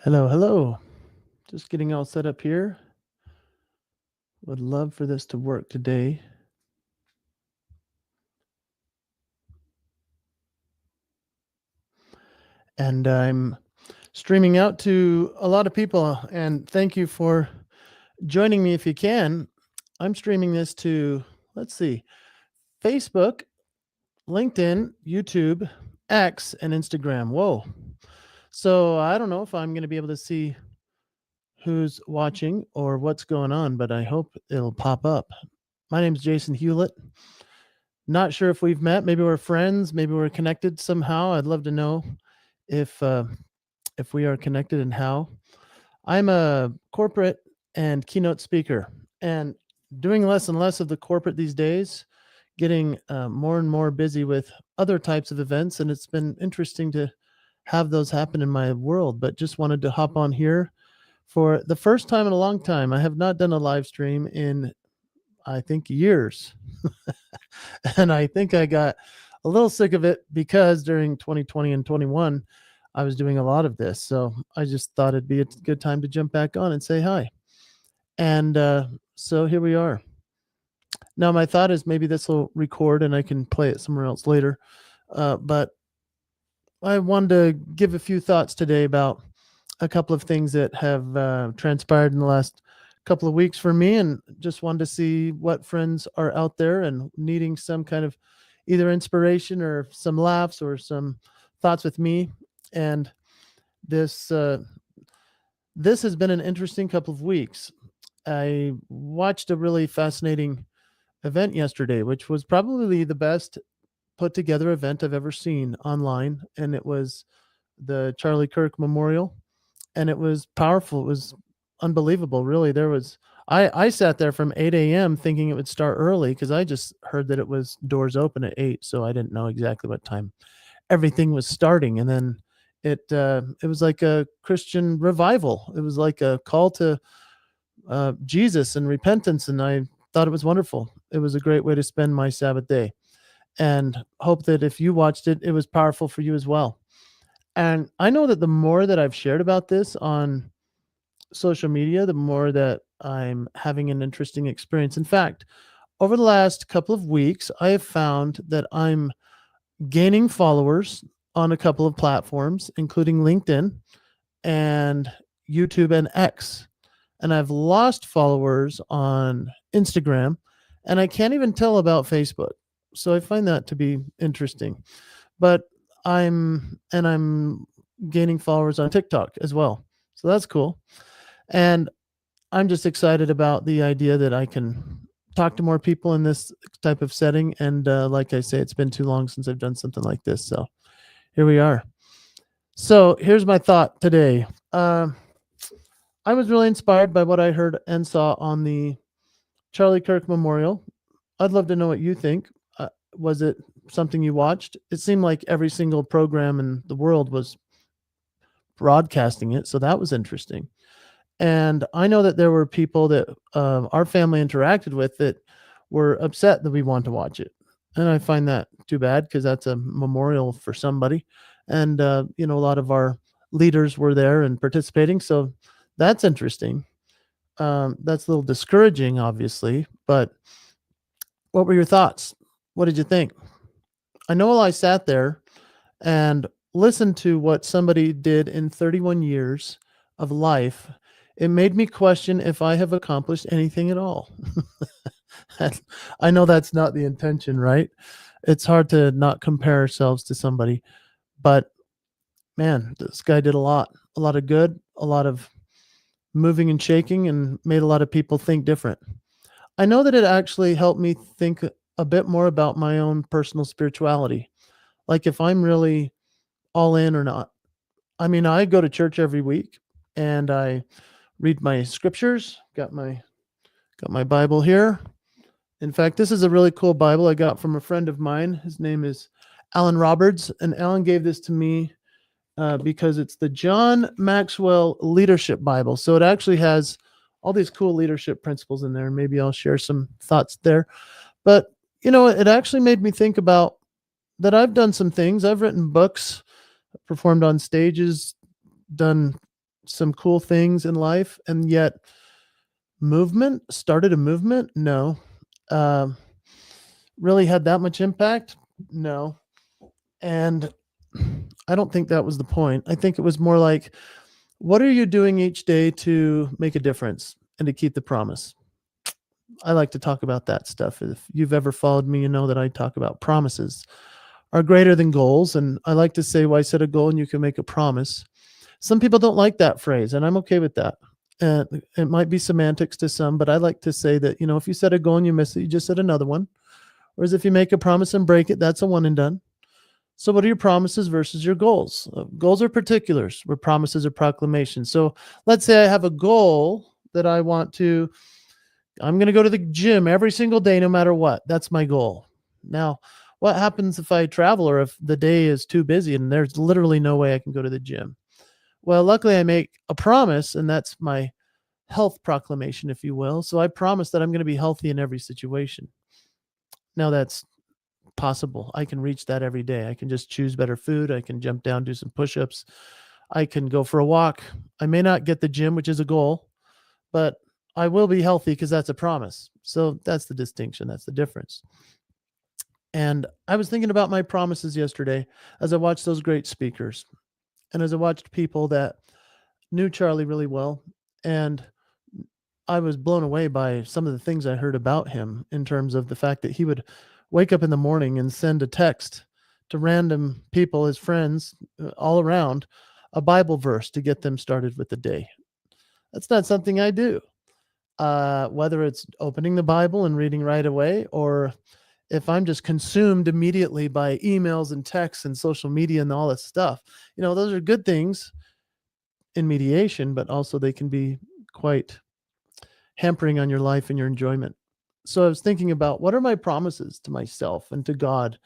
Hello, hello. Just getting all set up here. Would love for this to work today. And I'm streaming out to a lot of people. And thank you for joining me if you can. I'm streaming this to, let's see, Facebook, LinkedIn, YouTube, X, and Instagram. Whoa. So I don't know if I'm going to be able to see who's watching or what's going on, but I hope it'll pop up. My name's Jason Hewlett. Not sure if we've met. Maybe we're friends. Maybe we're connected somehow. I'd love to know if we are connected and how. I'm a corporate and keynote speaker, and doing less and less of the corporate these days, getting more and more busy with other types of events, and it's been interesting to have those happen in my world. But just wanted to hop on here for the first time in a long time. I have not done a live stream in, I think, years. And I think I got a little sick of it because during 2020 and 21, I was doing a lot of this. So I just thought it'd be a good time to jump back on and say hi. And so here we are. Now, my thought is maybe this will record and I can play it somewhere else later. But I wanted to give a few thoughts today about a couple of things that have transpired in the last couple of weeks for me, and just wanted to see what friends are out there and needing some kind of either inspiration or some laughs or some thoughts with me. And this this has been an interesting couple of weeks. I watched a really fascinating event yesterday, which was probably the best put together event I've ever seen online, and it was the Charlie Kirk Memorial, and it was powerful. It was unbelievable, really. I sat there from 8 a.m. thinking it would start early because I just heard that it was doors open at 8, so I didn't know exactly what time everything was starting. And then it was like a Christian revival. It was like a call to Jesus and repentance, and I thought it was wonderful. It was a great way to spend my Sabbath day, and hope that if you watched it, it was powerful for you as well. And I know that the more that I've shared about this on social media, the more that I'm having an interesting experience. In fact, over the last couple of weeks, I have found that I'm gaining followers on a couple of platforms, including LinkedIn and YouTube and X. And I've lost followers on Instagram, and I can't even tell about Facebook. So I find that to be interesting. But I'm gaining followers on TikTok as well. So that's cool. And I'm just excited about the idea that I can talk to more people in this type of setting. And like I say, it's been too long since I've done something like this. So here we are. So here's my thought today. I was really inspired by what I heard and saw on the Charlie Kirk Memorial. I'd love to know what you think. Was it something you watched? It seemed like every single program in the world was broadcasting it, so that was interesting. And I know that there were people that our family interacted with that were upset that we want to watch it. And I find that too bad because that's a memorial for somebody. And, a lot of our leaders were there and participating. So that's interesting. That's a little discouraging, obviously. But what were your thoughts? What did you think? I know I sat there and listened to what somebody did in 31 years of life. It made me question if I have accomplished anything at all. I know that's not the intention, right? It's hard to not compare ourselves to somebody, but man, this guy did a lot of good, a lot of moving and shaking, and made a lot of people think different. I know that it actually helped me think a bit more about my own personal spirituality, like if I'm really all in or not. I mean, I go to church every week and I read my scriptures. Got my Bible here. In fact, this is a really cool Bible I got from a friend of mine. His name is Alan Roberts, and Alan gave this to me because it's the John Maxwell Leadership Bible. So it actually has all these cool leadership principles in there. Maybe I'll share some thoughts there. But, it actually made me think about that I've done some things. I've written books, performed on stages, done some cool things in life, and yet started a movement? No. Um, really had that much impact? No. And I don't think that was the point. I think it was more like, what are you doing each day to make a difference and to keep the promise? I like to talk about that stuff. If you've ever followed me, you know that I talk about promises are greater than goals. And I like to say, why set a goal and you can make a promise? Some people don't like that phrase, and I'm okay with that. And it might be semantics to some, but I like to say that, if you set a goal and you miss it, you just set another one. Whereas if you make a promise and break it, that's a one and done. So what are your promises versus your goals? Goals are particulars, where promises are proclamations. So let's say I have a goal that I'm going to go to the gym every single day, no matter what. That's my goal. Now, what happens if I travel or if the day is too busy and there's literally no way I can go to the gym? Well, luckily I make a promise, and that's my health proclamation, if you will. So I promise that I'm going to be healthy in every situation. Now that's possible. I can reach that every day. I can just choose better food. I can jump down, do some push-ups. I can go for a walk. I may not get the gym, which is a goal, but I will be healthy because that's a promise. So that's the distinction. That's the difference. And I was thinking about my promises yesterday as I watched those great speakers and as I watched people that knew Charlie really well. And I was blown away by some of the things I heard about him in terms of the fact that he would wake up in the morning and send a text to random people, his friends all around, a Bible verse to get them started with the day. That's not something I do. Whether it's opening the Bible and reading right away, or if I'm just consumed immediately by emails and texts and social media and all this stuff, those are good things in mediation, but also they can be quite hampering on your life and your enjoyment. So I was thinking about, what are my promises to myself and to God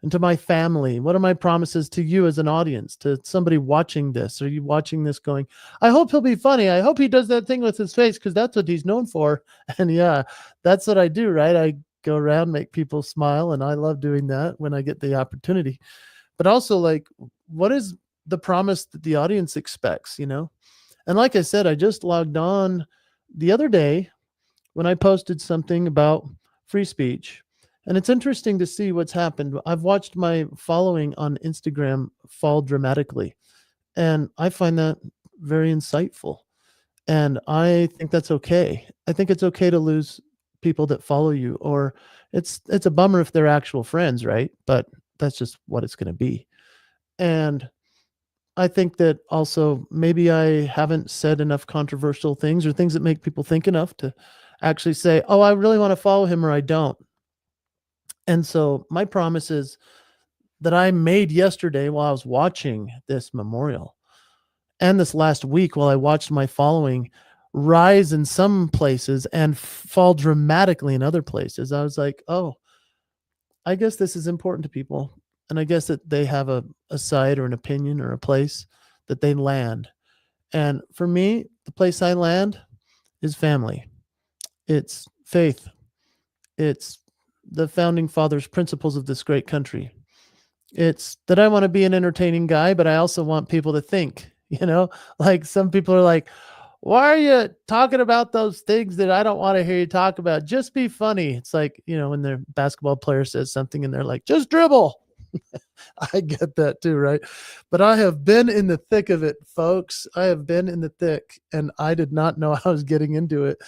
and to my family? What are my promises to you as an audience, to somebody watching this? Are you watching this going, I hope he'll be funny. I hope he does that thing with his face because that's what he's known for. And yeah, that's what I do, right? I go around, make people smile, and I love doing that when I get the opportunity. But also, like, what is the promise that the audience expects, And like I said, I just logged on the other day when I posted something about free speech. And it's interesting to see what's happened. I've watched my following on Instagram fall dramatically, and I find that very insightful. And I think that's okay. I think it's okay to lose people that follow you, or it's a bummer if they're actual friends, right? But that's just what it's going to be. And I think that also maybe I haven't said enough controversial things or things that make people think enough to actually say, oh, I really want to follow him, or I don't. And so my promise is that I made yesterday while I was watching this memorial, and this last week while I watched my following rise in some places and fall dramatically in other places. I was like, oh, I guess this is important to people. And I guess that they have a side or an opinion or a place that they land. And for me, the place I land is family. It's faith. It's the founding fathers' principles of this great country. It's that I want to be an entertaining guy, but I also want people to think, like some people are like, why are you talking about those things that I don't want to hear you talk about? Just be funny. It's like, when their basketball player says something and they're like, just dribble. I get that too, right? But I have been in the thick of it, folks. I have been in the thick, and I did not know I was getting into it.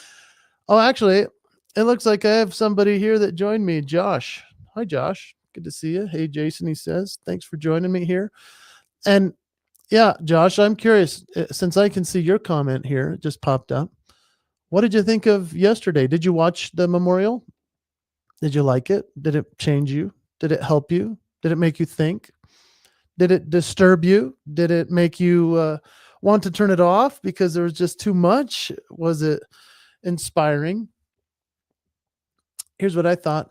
Oh, actually, it looks like I have somebody here that joined me, Josh. Hi, Josh. Good to see you. Hey, Jason, he says. Thanks for joining me here. And yeah, Josh, I'm curious, since I can see your comment here, it just popped up. What did you think of yesterday? Did you watch the memorial? Did you like it? Did it change you? Did it help you? Did it make you think? Did it disturb you? Did it make you want to turn it off because there was just too much? Was it inspiring? Here's what I thought.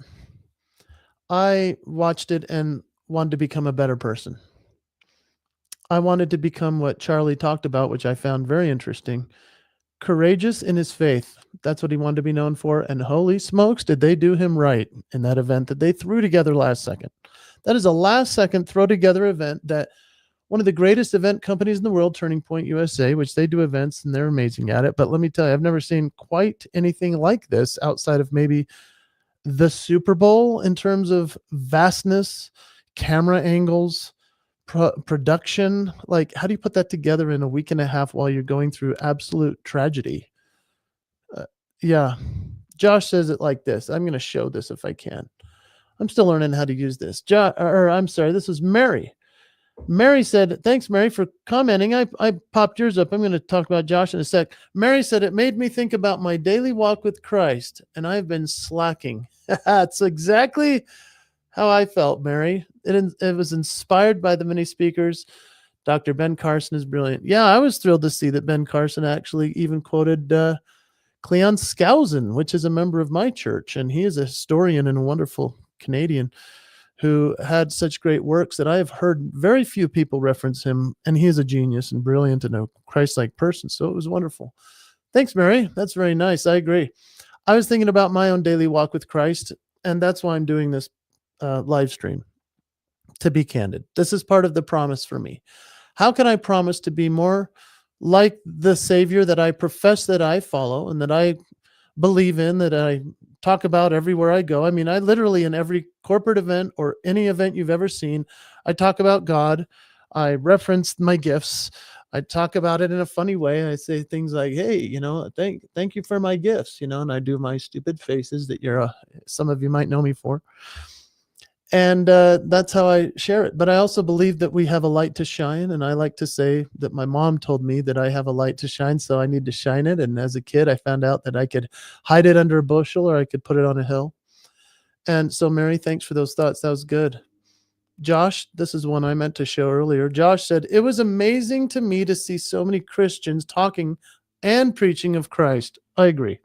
I watched it and wanted to become a better person. I wanted to become what Charlie talked about, which I found very interesting. Courageous in his faith. That's what he wanted to be known for. And holy smokes, did they do him right in that event that they threw together last second. That is a last second throw together event that one of the greatest event companies in the world, Turning Point USA, which they do events and they're amazing at it. But let me tell you, I've never seen quite anything like this outside of maybe the Super Bowl in terms of vastness, camera angles, production. Like, how do you put that together in a week and a half while you're going through absolute tragedy? Yeah. Josh says it like this. I'm going to show this if I can. I'm still learning how to use this. I'm sorry, this is Mary. Mary said, thanks, Mary, for commenting. I popped yours up. I'm going to talk about Josh in a sec. Mary said, it made me think about my daily walk with Christ, and I've been slacking. That's exactly how I felt, Mary. It was inspired by the many speakers. Dr. Ben Carson is brilliant. Yeah, I was thrilled to see that Ben Carson actually even quoted Cleon Skousen, which is a member of my church, and he is a historian and a wonderful Canadian who had such great works that I have heard very few people reference him, and he is a genius and brilliant and a Christ-like person. So it was wonderful. Thanks, Mary. That's very nice. I agree. I was thinking about my own daily walk with Christ, and that's why I'm doing this live stream. To be candid, this is part of the promise for me. How can I promise to be more like the Savior that I profess that I follow and that I believe in, that I talk about everywhere I go? I mean, I literally, in every corporate event or any event you've ever seen, I talk about God. I reference my gifts. I talk about it in a funny way. I say things like, hey, thank you for my gifts, and I do my stupid faces that some of you might know me for. And that's how I share it. But I also believe that we have a light to shine. And I like to say that my mom told me that I have a light to shine, so I need to shine it. And as a kid, I found out that I could hide it under a bushel or I could put it on a hill. And so, Mary, thanks for those thoughts. That was good. Josh, this is one I meant to show earlier. Josh said, it was amazing to me to see so many Christians talking and preaching of Christ. I agree.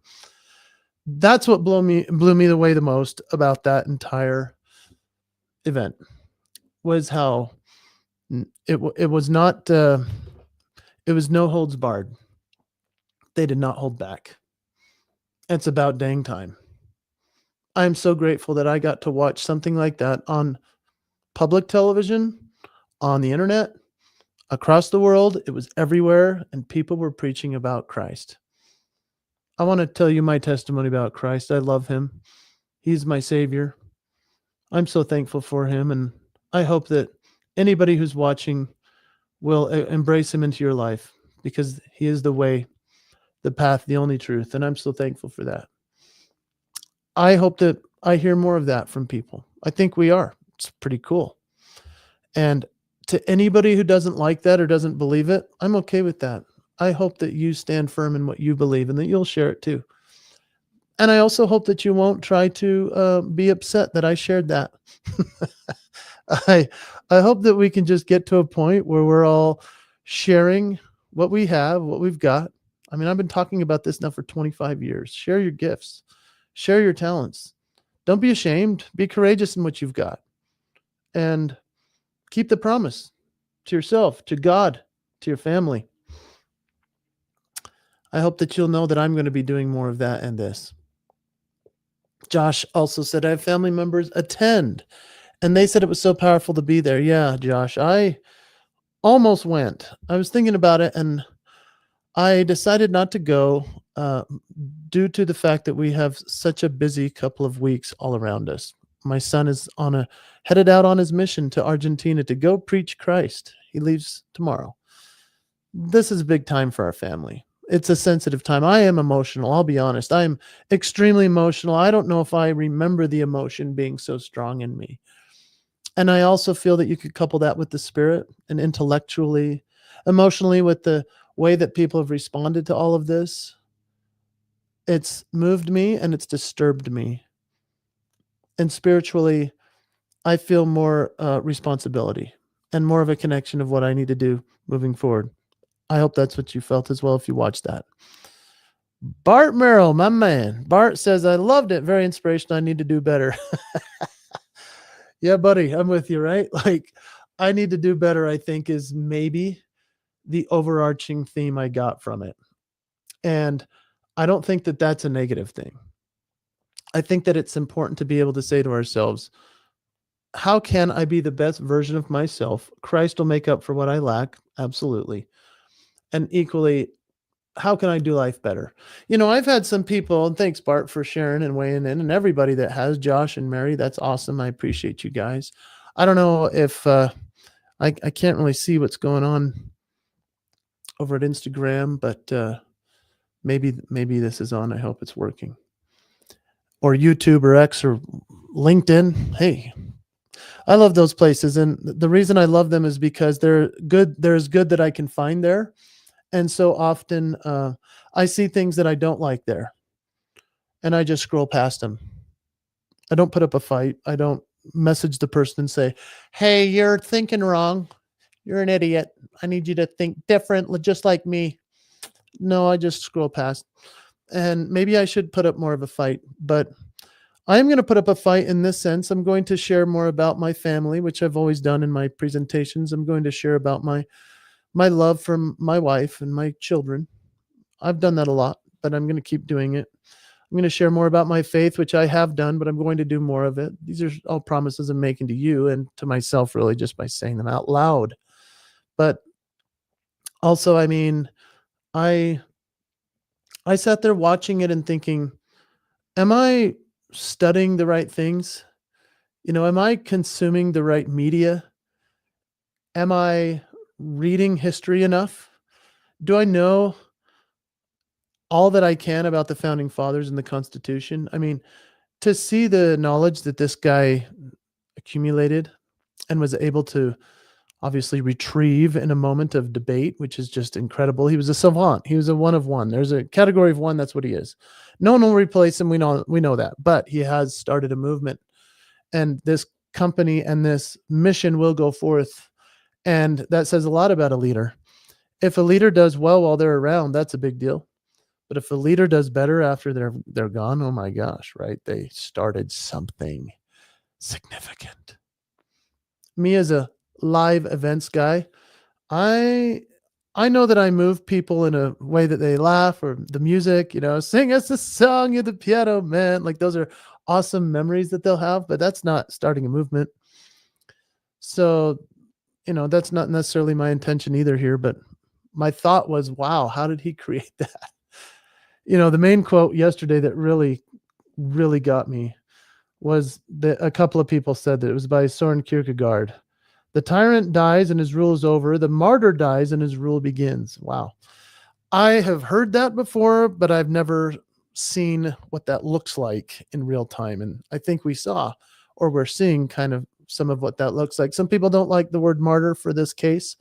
That's what blew me away the most about that entire event, was how it was not it was no holds barred. They did not hold back. It's about dang time. I'm so grateful that I got to watch something like that on public television, on the internet, across the world. It was everywhere, and people were preaching about Christ. I want to tell you my testimony about Christ. I love him. He's my Savior. I'm so thankful for him, and I hope that anybody who's watching will embrace him into your life, because he is the way, the path, the only truth, and I'm so thankful for that. I hope that I hear more of that from people. I think we are. It's pretty cool. And to anybody who doesn't like that or doesn't believe it, I'm okay with that. I hope that you stand firm in what you believe and that you'll share it too. And I also hope that you won't try to be upset that I shared that. I hope that we can just get to a point where we're all sharing what we have, what we've got. I mean, I've been talking about this now for 25 years. Share your gifts. Share your talents. Don't be ashamed. Be courageous in what you've got. And keep the promise to yourself, to God, to your family. I hope that you'll know that I'm going to be doing more of that and this. Josh also said, I have family members attend, and they said it was so powerful to be there. Yeah, Josh, I almost went. I was thinking about it, and I decided not to go due to the fact that we have such a busy couple of weeks all around us. My son is headed out on his mission to Argentina to go preach Christ. He leaves tomorrow. This is a big time for our family. It's a sensitive time. I am emotional. I'll be honest. I'm extremely emotional. I don't know if I remember the emotion being so strong in me. And I also feel that you could couple that with the spirit and intellectually, emotionally, with the way that people have responded to all of this. It's moved me and it's disturbed me. And spiritually, I feel more responsibility and more of a connection of what I need to do moving forward. I hope that's what you felt as well if you watched that. Bart Merrill, my man. Bart says, I loved it. Very inspirational. I need to do better. Yeah, buddy, I'm with you, right? Like, I need to do better, I think, is maybe the overarching theme I got from it. And I don't think that that's a negative thing. I think that it's important to be able to say to ourselves, how can I be the best version of myself? Christ will make up for what I lack. Absolutely. And equally, how can I do life better? I've had some people, and thanks, Bart, for sharing and weighing in, and everybody that has, Josh and Mary. That's awesome. I appreciate you guys. I don't know if I can't really see what's going on over at Instagram, but maybe this is on. I hope it's working. Or YouTube or X or LinkedIn. Hey, I love those places, and the reason I love them is because they're good. There's good that I can find there, and so often I see things that I don't like there, and I just scroll past them. I don't put up a fight. I don't message the person and say, "Hey, you're thinking wrong. You're an idiot. I need you to think different, just like me." No, I just scroll past. And maybe I should put up more of a fight, but I'm going to put up a fight in this sense. I'm going to share more about my family, which I've always done in my presentations. I'm going to share about my love for my wife and my children. I've done that a lot, but I'm going to keep doing it. I'm going to share more about my faith, which I have done, but I'm going to do more of it. These are all promises I'm making to you and to myself, really, just by saying them out loud. But also, I mean, I sat there watching it and thinking, am I studying the right things? Am I consuming the right media? Am I reading history enough? Do I know all that I can about the founding fathers and the Constitution? I mean, to see the knowledge that this guy accumulated and was able to obviously retrieve in a moment of debate, which is just incredible. He was a savant. He was a one of one. There's a category of one. That's what he is. No one will replace him. We know that, but he has started a movement, and this company and this mission will go forth. And that says a lot about a leader. If a leader does well while they're around, that's a big deal. But if a leader does better after they're gone, oh my gosh, right? They started something significant. Me as a live events guy, I know that I move people in a way that they laugh, or the music, sing us a song, you're the piano man. Like, those are awesome memories that they'll have, but that's not starting a movement. So, that's not necessarily my intention either here, but my thought was, wow, how did he create that? The main quote yesterday that really, really got me was that a couple of people said that it was by Soren Kierkegaard. The tyrant dies and his rule is over. The martyr dies and his rule begins. Wow. I have heard that before, but I've never seen what that looks like in real time. And I think we saw, or we're seeing, kind of some of what that looks like. Some people don't like the word martyr for this case.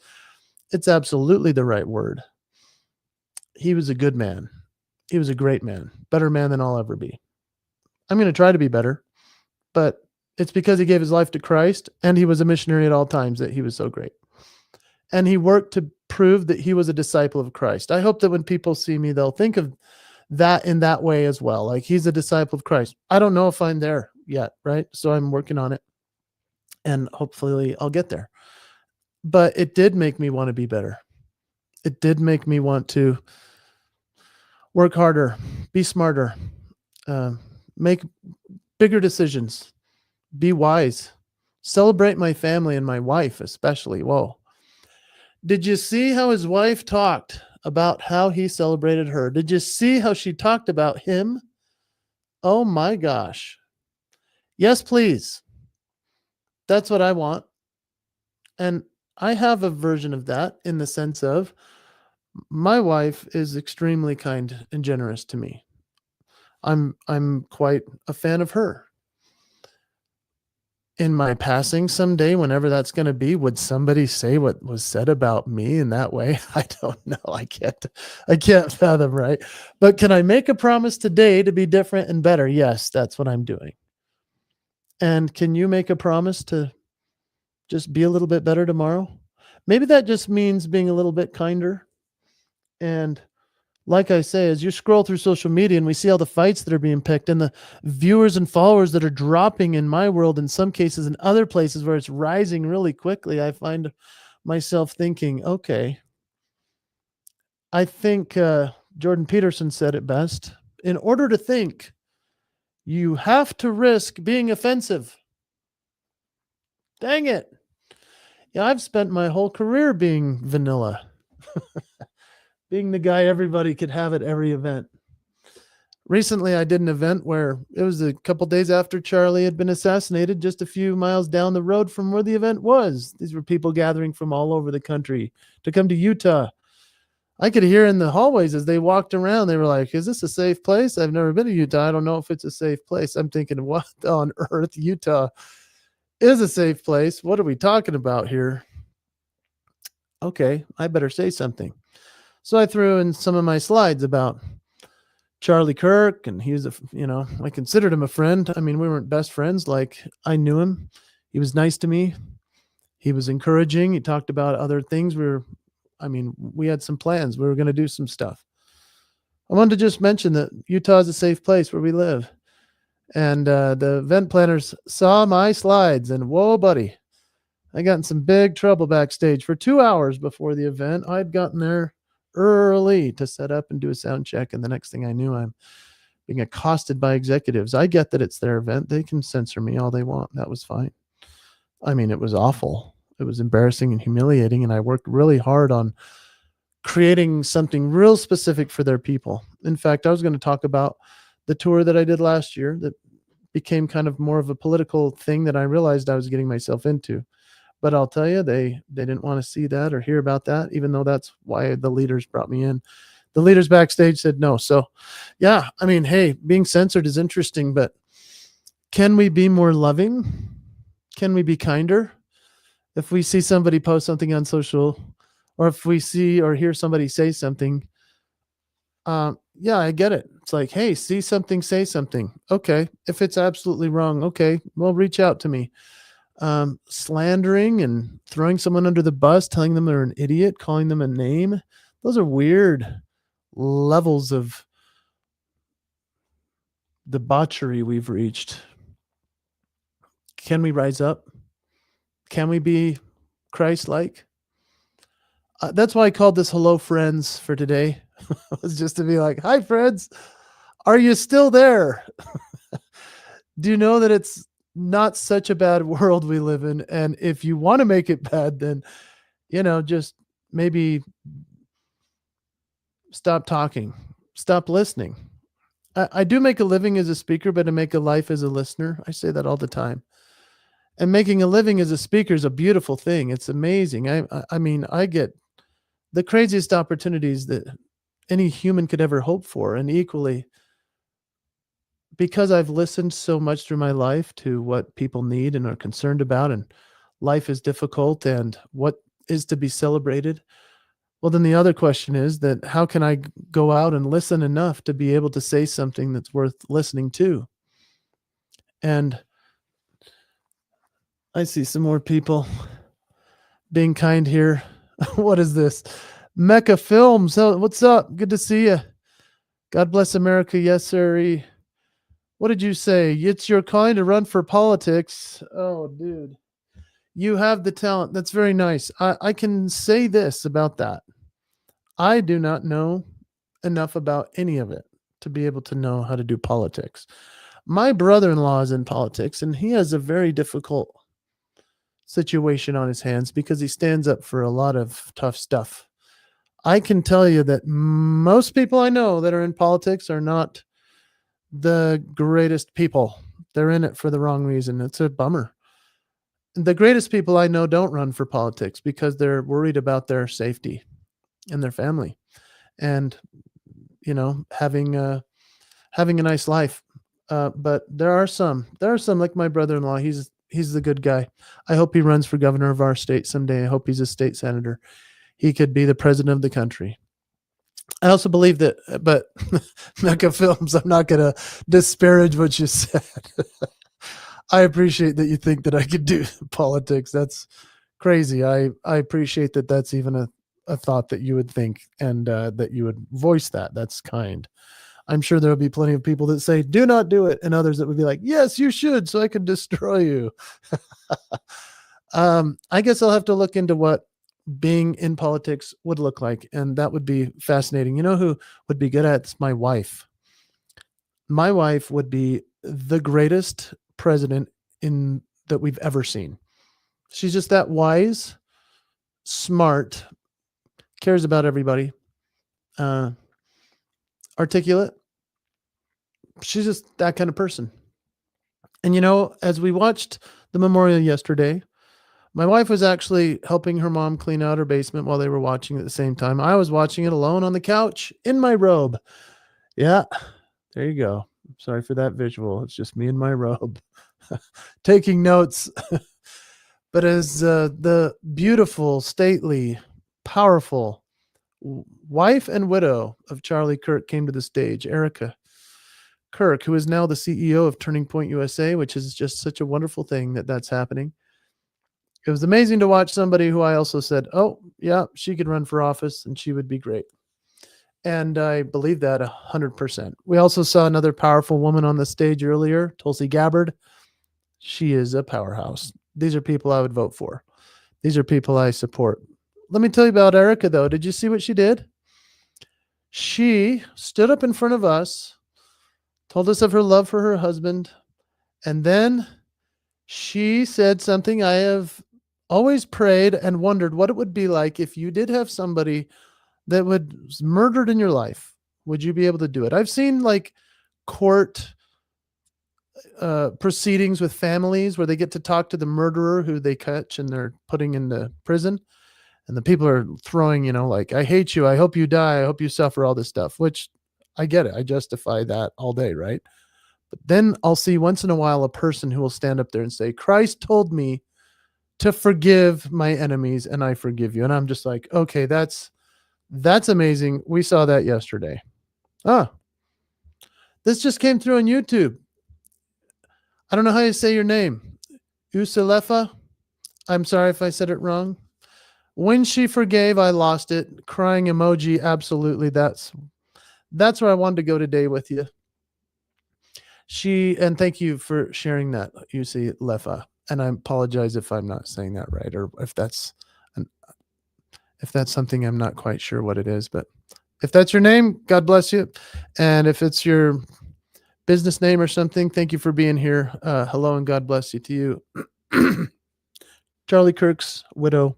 It's absolutely the right word. He was a good man. He was a great man, better man than I'll ever be. I'm going to try to be better, but it's because he gave his life to Christ, and he was a missionary at all times that he was so great. And he worked to prove that he was a disciple of Christ. I hope that when people see me, they'll think of that in that way as well. Like, he's a disciple of Christ. I don't know if I'm there yet, right? So I'm working on it, and hopefully I'll get there. But it did make me want to be better. It did make me want to work harder, be smarter, make bigger decisions, be wise, celebrate my family and my wife especially. Whoa. Did you see how his wife talked about how he celebrated her? Did you see how she talked about him? Oh my gosh. Yes, please. That's what I want. And I have a version of that, in the sense of, my wife is extremely kind and generous to me. I'm quite a fan of her. In my passing someday, whenever that's going to be, would somebody say what was said about me in that way? I don't know. I can't fathom, right? But can I make a promise today to be different and better? Yes, that's what I'm doing. And can you make a promise to just be a little bit better tomorrow? Maybe that just means being a little bit kinder. And like I say, as you scroll through social media and we see all the fights that are being picked, and the viewers and followers that are dropping in my world, in some cases, in other places where it's rising really quickly, I find myself thinking, okay, I think Jordan Peterson said it best. In order to think, you have to risk being offensive. Dang it. Yeah, I've spent my whole career being vanilla, being the guy everybody could have at every event. Recently, I did an event where it was a couple days after Charlie had been assassinated, just a few miles down the road from where the event was. These were people gathering from all over the country to come to Utah. I could hear in the hallways as they walked around, they were like, "Is this a safe place? I've never been to Utah. I don't know if it's a safe place." I'm thinking, what on earth? Utah is a safe place. What are we talking about here? Okay, I better say something. So I threw in some of my slides about Charlie Kirk, and he was I considered him a friend. I mean, we weren't best friends. Like, I knew him. He was nice to me. He was encouraging. He talked about other things. We had some plans. We were going to do some stuff. I wanted to just mention that Utah is a safe place where we live. And the event planners saw my slides, and whoa, buddy, I got in some big trouble backstage for 2 hours before the event. I'd gotten there early to set up and do a sound check. And the next thing I knew, I'm being accosted by executives. I get that it's their event. They can censor me all they want. That was fine. I mean, it was awful. It was embarrassing and humiliating. And I worked really hard on creating something real specific for their people. In fact, I was going to talk about the tour that I did last year that became kind of more of a political thing that I realized I was getting myself into. But I'll tell you, they didn't want to see that or hear about that, even though that's why the leaders brought me in. The leaders backstage said no. So, yeah, I mean, hey, being censored is interesting, but can we be more loving? Can we be kinder? If we see somebody post something on social, or if we see or hear somebody say something, yeah, I get it. It's like, hey, see something, say something. Okay. If it's absolutely wrong, okay, well, reach out to me. Slandering and throwing someone under the bus, telling them they're an idiot, calling them a name, those are weird levels of debauchery we've reached. Can we rise up? Can we be Christ-like? That's why I called this Hello Friends for today. It was just to be like, hi friends, are you still there? Do you know that it's not such a bad world we live in? And if you want to make it bad, then, just maybe stop talking, stop listening. I do make a living as a speaker, but I make a life as a listener. I say that all the time. And making a living as a speaker is a beautiful thing. It's amazing. I mean, I get the craziest opportunities that any human could ever hope for. And equally, because I've listened so much through my life to what people need and are concerned about, and life is difficult and what is to be celebrated. Well, then the other question is that how can I go out and listen enough to be able to say something that's worth listening to? And I see some more people being kind here. What is this? Mecca Films. Oh, what's up? Good to see you. God bless America. Yes, sir. What did you say? It's your kind to run for politics. Oh, dude. You have the talent. That's very nice. I can say this about that. I do not know enough about any of it to be able to know how to do politics. My brother-in-law is in politics, and he has a very difficult situation on his hands because he stands up for a lot of tough stuff. I can tell you that most people I know that are in politics are not the greatest people. They're in it for the wrong reason. It's a bummer. The greatest people I know don't run for politics because they're worried about their safety and their family and, having a nice life. But there are some like my brother-in-law. He's the good guy. I hope he runs for governor of our state someday. I hope he's a state senator. He could be the president of the country. I also believe that, but Mecca Films, I'm not going to disparage what you said. I appreciate that you think that I could do politics. That's crazy. I appreciate that that's even a thought that you would think and that you would voice that. That's kind. I'm sure there'll be plenty of people that say, do not do it. And others that would be like, yes, you should, so I can destroy you. I guess I'll have to look into what being in politics would look like. And that would be fascinating. You know who would be good at it? It's my wife. My wife would be the greatest president that we've ever seen. She's just that wise, smart, cares about everybody, articulate. She's just that kind of person. And as we watched the memorial yesterday, my wife was actually helping her mom clean out her basement while they were watching at the same time. I was watching it alone on the couch in my robe. Yeah, there you go. Sorry for that visual. It's just me in my robe taking notes. But as the beautiful, stately, powerful wife and widow of Charlie Kirk came to the stage, Erica Kirk, who is now the CEO of Turning Point USA, which is just such a wonderful thing that's happening. It was amazing to watch somebody who I also said, oh, yeah, she could run for office and she would be great. And I believe that 100%. We also saw another powerful woman on the stage earlier, Tulsi Gabbard. She is a powerhouse. These are people I would vote for. These are people I support. Let me tell you about Erica, though. Did you see what she did? She stood up in front of us, told us of her love for her husband, and then she said something I have always prayed and wondered what it would be like if you did have somebody that was murdered in your life. Would you be able to do it? I've seen like court proceedings with families where they get to talk to the murderer who they catch and they're putting into prison. And the people are throwing, like, I hate you. I hope you die. I hope you suffer, all this stuff, which I get it. I justify that all day, right? But then I'll see once in a while a person who will stand up there and say, Christ told me to forgive my enemies and I forgive you. And I'm just like, okay, that's amazing. We saw that yesterday. This just came through on YouTube. I don't know how you say your name. Usalefa. I'm sorry if I said it wrong. When she forgave, I lost it. Crying emoji. Absolutely. That's where I wanted to go today with you. And thank you for sharing that, Usalefa. And I apologize if I'm not saying that right, or if that's something I'm not quite sure what it is, but if that's your name, God bless you. And if it's your business name or something, thank you for being here. Hello and God bless you to you. Charlie Kirk's widow,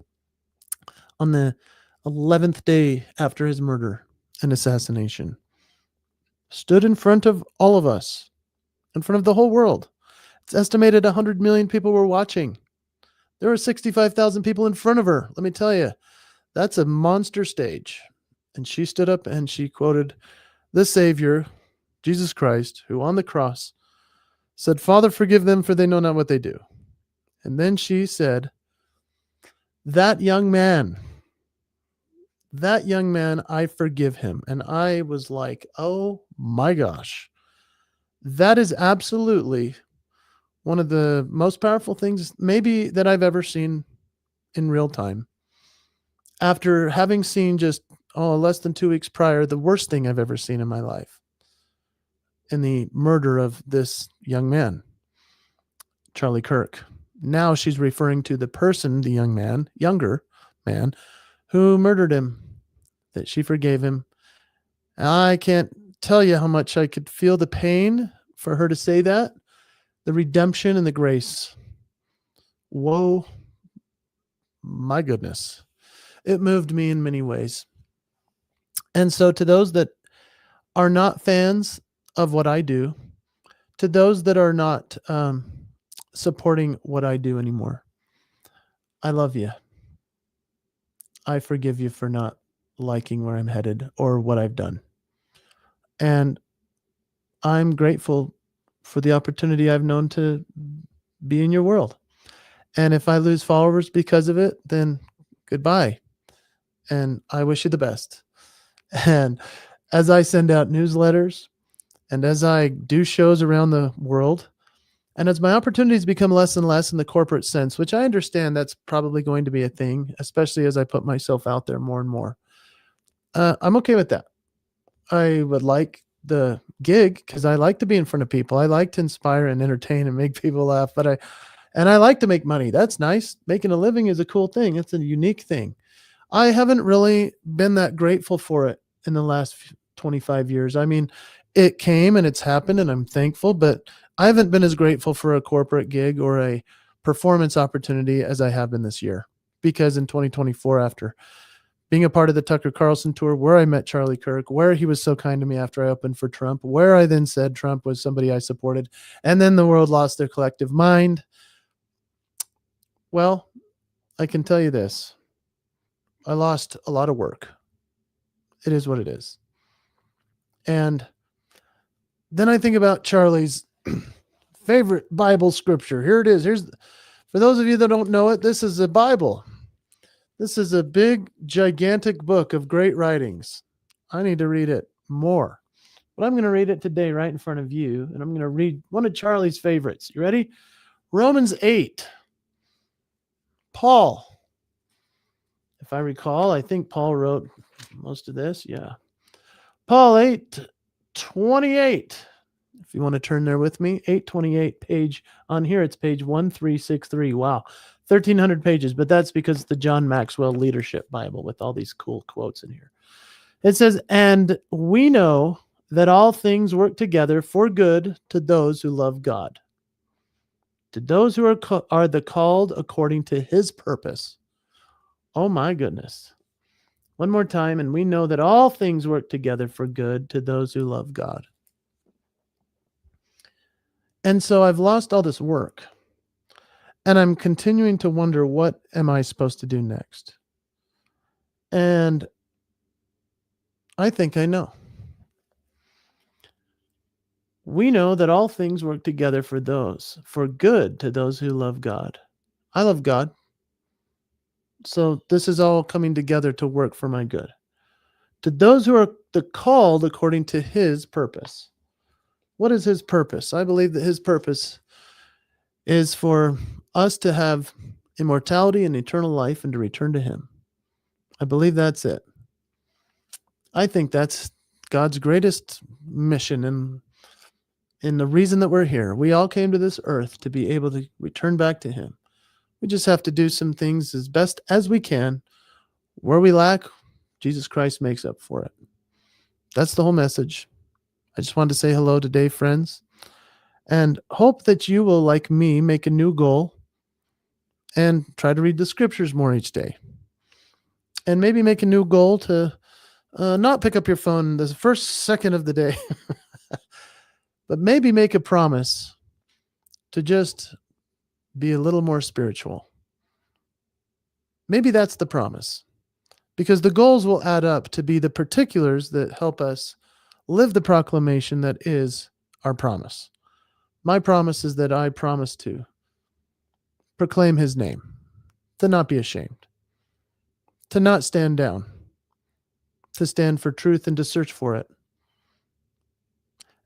on the 11th day after his murder and assassination, stood in front of all of us, in front of the whole world. It's estimated 100 million people were watching. There were 65,000 people in front of her. Let me tell you, that's a monster stage. And she stood up and she quoted the Savior, Jesus Christ, who on the cross said, Father, forgive them, for they know not what they do. And then she said, that young man, I forgive him. And I was like, oh my gosh, that is absolutely one of the most powerful things maybe that I've ever seen in real time. After having seen just less than 2 weeks prior, the worst thing I've ever seen in my life, in the murder of this young man, Charlie Kirk. Now she's referring to the person, the younger man, who murdered him, that she forgave him. I can't tell you how much I could feel the pain for her to say that, the redemption and the grace. Whoa, my goodness. It moved me in many ways. And so to those that are not fans of what I do, to those that are not supporting what I do anymore, I love you. I forgive you for not liking where I'm headed or what I've done. And I'm grateful for the opportunity I've known to be in your world. And if I lose followers because of it, then goodbye. And I wish you the best. And as I send out newsletters and as I do shows around the world, and as my opportunities become less and less in the corporate sense, which I understand that's probably going to be a thing, especially as I put myself out there more and more, I'm okay with that. I would like the gig because I like to be in front of people. I like to inspire and entertain and make people laugh, and I like to make money. That's nice. Making a living is a cool thing. It's a unique thing. I haven't really been that grateful for it in the last 25 years. I mean, it came and it's happened and I'm thankful, but I haven't been as grateful for a corporate gig or a performance opportunity as I have been this year. Because in 2024, after being a part of the Tucker Carlson tour, where I met Charlie Kirk, where he was so kind to me after I opened for Trump, where I then said Trump was somebody I supported, and then the world lost their collective mind. Well, I can tell you this. I lost a lot of work. It is what it is. And then I think about Charlie's favorite Bible scripture. Here it is. For those of you that don't know it, this is a Bible. This is a big, gigantic book of great writings. I need to read it more. But I'm going to read it today right in front of you. And I'm going to read one of Charlie's favorites. You ready? Romans 8. Paul. If I recall, I think Paul wrote most of this. Yeah. Paul 8:28. If you want to turn there with me, 828 page on here. It's page 1363. Wow. 1,300 pages, but that's because it's the John Maxwell Leadership Bible with all these cool quotes in here. It says, and we know that all things work together for good to those who love God, to those who are the called according to his purpose. Oh my goodness. One more time, and we know that all things work together for good to those who love God. And so I've lost all this work. And I'm continuing to wonder, what am I supposed to do next? And I think I know. We know that all things work together for good to those who love God. I love God. So this is all coming together to work for my good. To those who are the called according to his purpose. What is his purpose? I believe that his purpose is for us to have immortality and eternal life and to return to him. I believe that's it. I think that's God's greatest mission and the reason that we're here. We all came to this earth to be able to return back to him. We just have to do some things as best as we can. Where we lack, Jesus Christ makes up for it. That's the whole message. I just wanted to say hello today, friends, and hope that you will, like me, make a new goal and try to read the scriptures more each day. And maybe make a new goal to not pick up your phone the first second of the day, but maybe make a promise to just be a little more spiritual. Maybe that's the promise, because the goals will add up to be the particulars that help us live the proclamation that is our promise. My promise is that I promise to proclaim his name, to not be ashamed, to not stand down, to stand for truth and to search for it.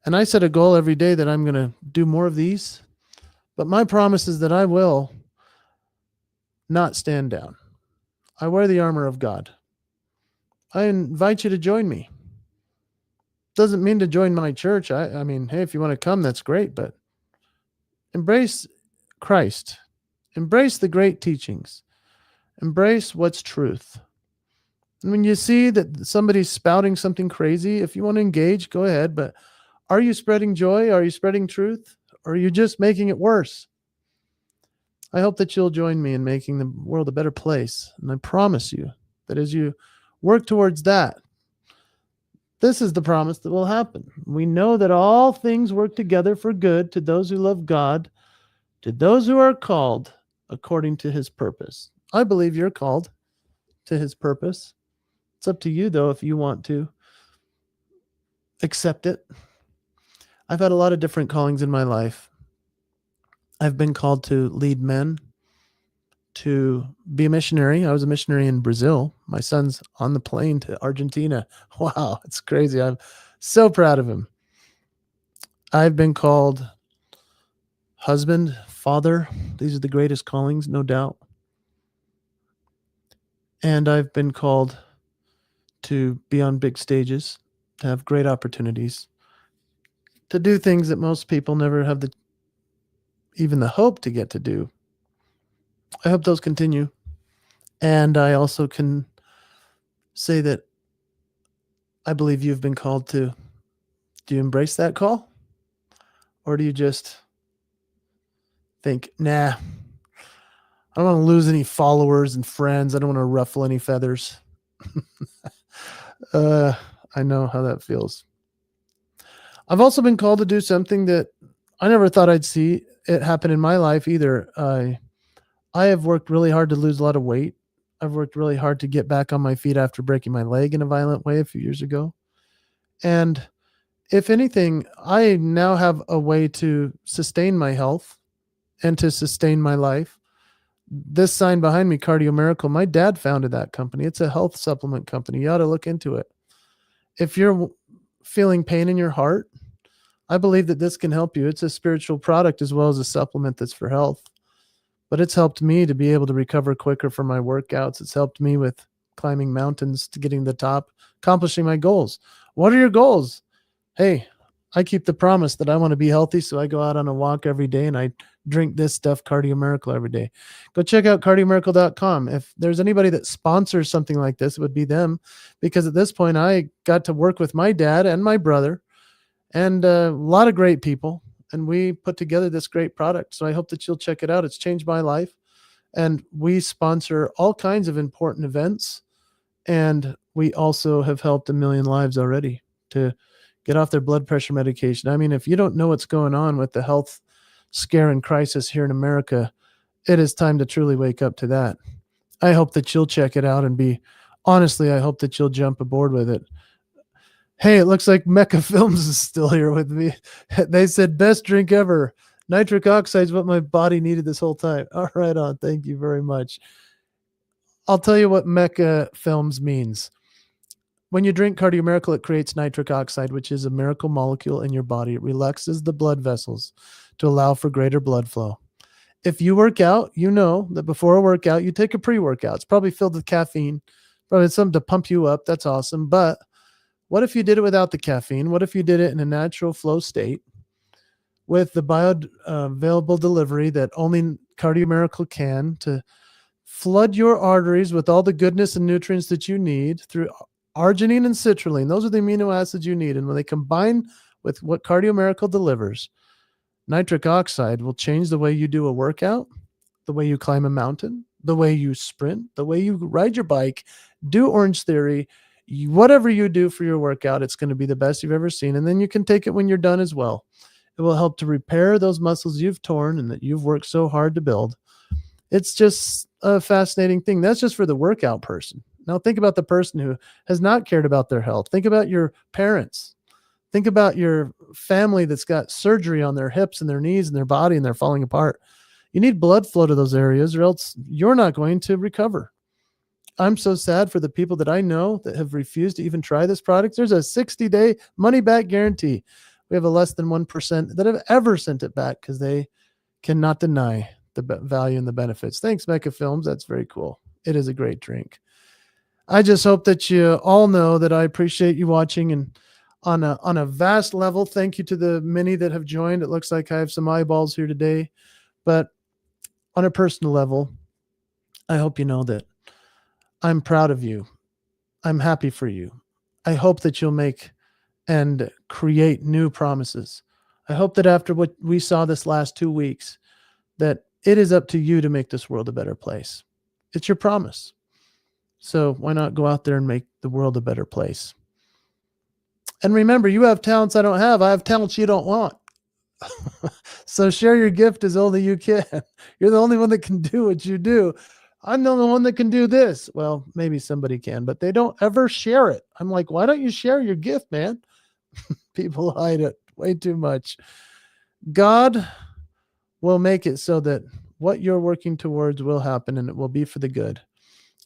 And I set a goal every day that I'm going to do more of these, but my promise is that I will not stand down. I wear the armor of God. I invite you to join me. Doesn't mean to join my church. I mean, hey, if you want to come, that's great, but embrace Christ. Embrace the great teachings. Embrace what's truth. And when you see that somebody's spouting something crazy, if you want to engage, go ahead, but are you spreading joy? Are you spreading truth? Or are you just making it worse? I hope that you'll join me in making the world a better place. And I promise you that as you work towards that, this is the promise that will happen. We know that all things work together for good to those who love God, to those who are called according to his purpose. I believe you're called to his purpose. It's up to you, though, if you want to accept it. I've had a lot of different callings in my life. I've been called to lead men, to be a missionary. I was a missionary in Brazil. My son's on the plane to Argentina. Wow, it's crazy. I'm so proud of him. I've been called husband, father. These are the greatest callings, no doubt. And I've been called to be on big stages, to have great opportunities, to do things that most people never have even the hope to get to do. I hope those continue. And I also can say that I believe you've been called to. Do you embrace that call? Or do you just think, nah, I don't want to lose any followers and friends. I don't want to ruffle any feathers. uh, I know how that feels. I've also been called to do something that I never thought I'd see it happen in my life either. I have worked really hard to lose a lot of weight. I've worked really hard to get back on my feet after breaking my leg in a violent way a few years ago. And if anything, I now have a way to sustain my health and to sustain my life. This sign behind me, Cardio Miracle, my dad founded that company. It's a health supplement company. You ought to look into it. If you're feeling pain in your heart, I believe that this can help you. It's a spiritual product as well as a supplement that's for health. But it's helped me to be able to recover quicker from my workouts. It's helped me with climbing mountains to getting to the top, accomplishing my goals. What are your goals? Hey, I keep the promise that I want to be healthy, so I go out on a walk every day and I drink this stuff, Cardio Miracle, every day. Go check out cardiomiracle.com. If there's anybody that sponsors something like this, it would be them, because at this point I got to work with my dad and my brother and a lot of great people, and we put together this great product. So I hope that you'll check it out. It's changed my life, and we sponsor all kinds of important events, and we also have helped a million lives already to get off their blood pressure medication. I mean, if you don't know what's going on with the health scare and crisis here in America, it is time to truly wake up to that. I hope that you'll check it out and honestly, I hope that you'll jump aboard with it. Hey, it looks like Mecca Films is still here with me. They said best drink ever. Nitric oxide is what my body needed this whole time. All right on. Thank you very much. I'll tell you what Mecca Films means. When you drink Cardio Miracle, it creates nitric oxide, which is a miracle molecule in your body. It relaxes the blood vessels to allow for greater blood flow. If you work out, you know that before a workout, you take a pre-workout. It's probably filled with caffeine, probably something to pump you up. That's awesome. But what if you did it without the caffeine? What if you did it in a natural flow state with the bioavailable delivery that only Cardio Miracle can, to flood your arteries with all the goodness and nutrients that you need through arginine and citrulline? Those are the amino acids you need. And when they combine with what Cardio Miracle delivers, nitric oxide will change the way you do a workout, the way you climb a mountain, the way you sprint, the way you ride your bike, do Orange Theory. Whatever you do for your workout, it's going to be the best you've ever seen. And then you can take it when you're done as well. It will help to repair those muscles you've torn and that you've worked so hard to build. It's just a fascinating thing. That's just for the workout person. Now think about the person who has not cared about their health. Think about your parents. Think about your family that's got surgery on their hips and their knees and their body and they're falling apart. You need blood flow to those areas or else you're not going to recover. I'm so sad for the people that I know that have refused to even try this product. There's a 60-day money-back guarantee. We have a less than 1% that have ever sent it back because they cannot deny the value and the benefits. Thanks, Mecca Films. That's very cool. It is a great drink. I just hope that you all know that I appreciate you watching, and on a vast level, thank you to the many that have joined. It looks like I have some eyeballs here today, but on a personal level, I hope you know that I'm proud of you. I'm happy for you. I hope that you'll make and create new promises. I hope that after what we saw this last 2 weeks, that it is up to you to make this world a better place. It's your promise. So why not go out there and make the world a better place? And remember, you have talents I don't have. I have talents you don't want. So share your gift as only you can. You're the only one that can do what you do. I'm the only one that can do this. Well, maybe somebody can, but they don't ever share it. I'm like, why don't you share your gift, man? People hide it way too much. God will make it so that what you're working towards will happen, and it will be for the good.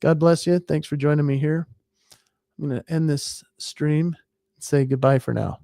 God bless you. Thanks for joining me here. I'm going to end this stream and say goodbye for now.